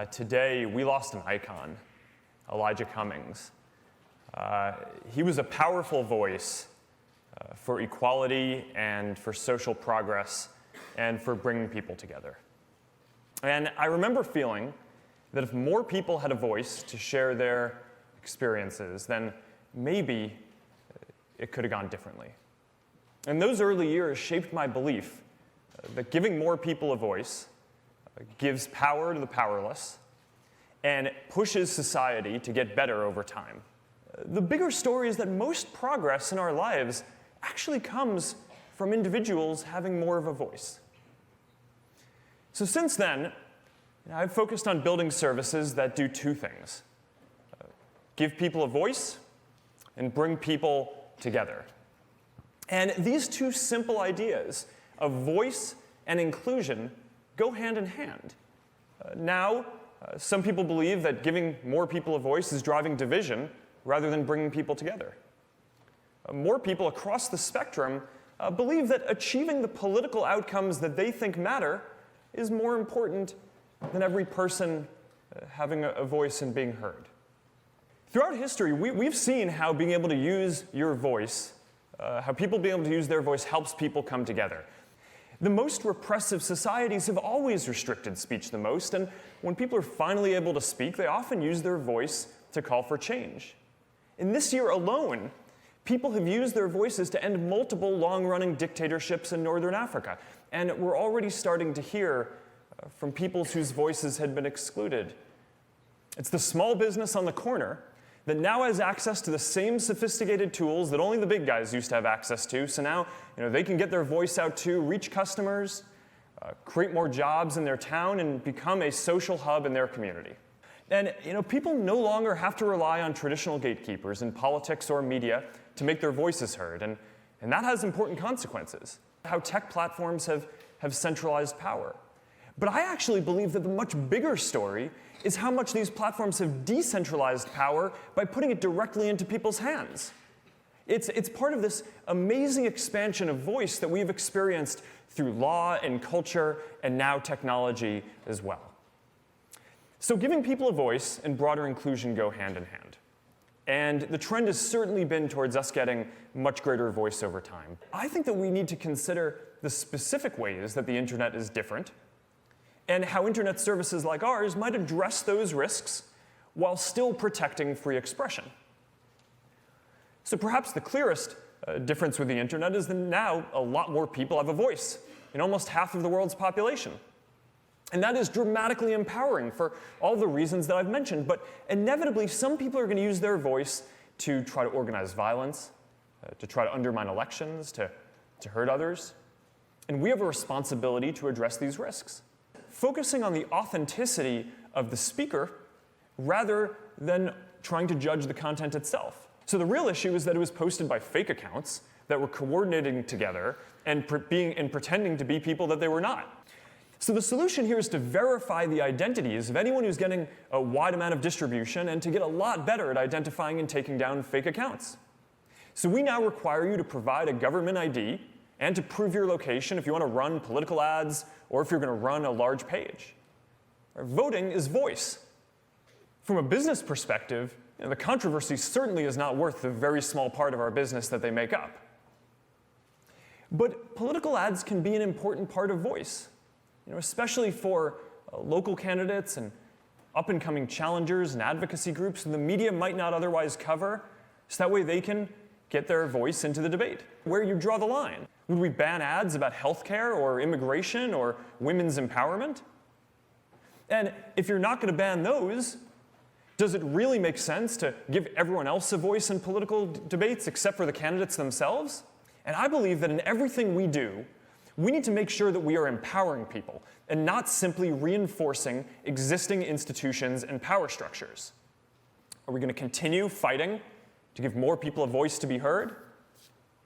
Today, we lost an icon, Elijah Cummings. He was a powerful voice for equality and for social progress and for bringing people together. And I remember feeling that if more people had a voice to share their experiences, then maybe it could have gone differently. And those early years shaped my belief that giving more people a voice gives power to the powerless and pushes society to get better over time. The bigger story is that most progress in our lives actually comes from individuals having more of a voice. So since then, I've focused on building services that do two things: give people a voice and bring people together. And these two simple ideas of voice and inclusion go hand in hand. Now, some people believe that giving more people a voice is driving division rather than bringing people together. More people across the spectrum believe that achieving the political outcomes that they think matter is more important than every person having a voice and being heard. Throughout history, we've seen how being able to use your voice, how people being able to use their voice helps people come together. The most repressive societies have always restricted speech the most, and when people are finally able to speak, they often use their voice to call for change. In this year alone, people have used their voices to end multiple long-running dictatorships in Northern Africa, and we're already starting to hear from peoples whose voices had been excluded. It's the small business on the corner that now has access to the same sophisticated tools that only the big guys used to have access to. So now, they can get their voice out too, reach customers, create more jobs in their town, and become a social hub in their community. And people no longer have to rely on traditional gatekeepers in politics or media to make their voices heard, and that has important consequences. How tech platforms have centralized power. But I actually believe that the much bigger story is how much these platforms have decentralized power by putting it directly into people's hands. It's part of this amazing expansion of voice that we've experienced through law and culture and now technology as well. So giving people a voice and broader inclusion go hand in hand. And the trend has certainly been towards us getting much greater voice over time. I think that we need to consider the specific ways that the internet is different and how internet services like ours might address those risks while still protecting free expression. So perhaps the clearest difference with the internet is that now a lot more people have a voice in almost half of the world's population. And that is dramatically empowering for all the reasons that I've mentioned. But inevitably, some people are going to use their voice to try to organize violence, to try to undermine elections, to hurt others. And we have a responsibility to address these risks, focusing on the authenticity of the speaker rather than trying to judge the content itself. So the real issue is that it was posted by fake accounts that were coordinating together and pretending to be people that they were not. So the solution here is to verify the identities of anyone who's getting a wide amount of distribution and to get a lot better at identifying and taking down fake accounts. So we now require you to provide a government ID and to prove your location if you want to run political ads or if you're going to run a large page. Voting is voice. From a business perspective, the controversy certainly is not worth the very small part of our business that they make up. But political ads can be an important part of voice, especially for local candidates and up-and-coming challengers and advocacy groups who the media might not otherwise cover, so that way they can get their voice into the debate. Where you draw the line? Would we ban ads about healthcare or immigration or women's empowerment? And if you're not going to ban those, does it really make sense to give everyone else a voice in political debates except for the candidates themselves? And I believe that in everything we do, we need to make sure that we are empowering people and not simply reinforcing existing institutions and power structures. Are we going to continue fighting to give more people a voice to be heard?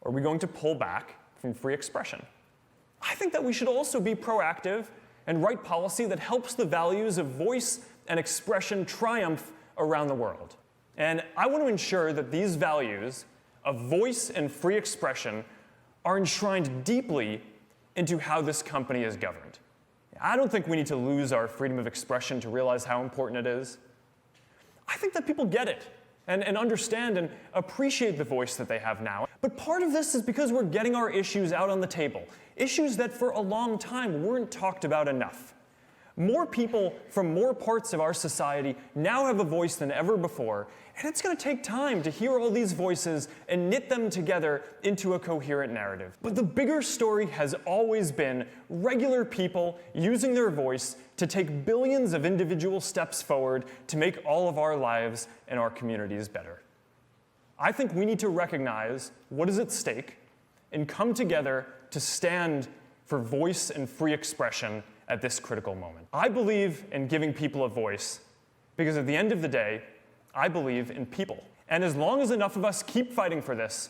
Or are we going to pull back from free expression? I think that we should also be proactive and write policy that helps the values of voice and expression triumph around the world. And I want to ensure that these values of voice and free expression are enshrined deeply into how this company is governed. I don't think we need to lose our freedom of expression to realize how important it is. I think that people get it and understand and appreciate the voice that they have now. But part of this is because we're getting our issues out on the table, issues that for a long time weren't talked about enough. More people from more parts of our society now have a voice than ever before, and it's going to take time to hear all these voices and knit them together into a coherent narrative. But the bigger story has always been regular people using their voice to take billions of individual steps forward to make all of our lives and our communities better. I think we need to recognize what is at stake and come together to stand for voice and free expression at this critical moment. I believe in giving people a voice because at the end of the day, I believe in people. And as long as enough of us keep fighting for this,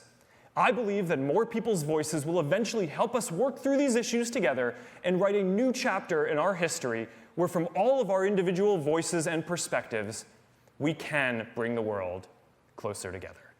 I believe that more people's voices will eventually help us work through these issues together and write a new chapter in our history where from all of our individual voices and perspectives, we can bring the world closer together.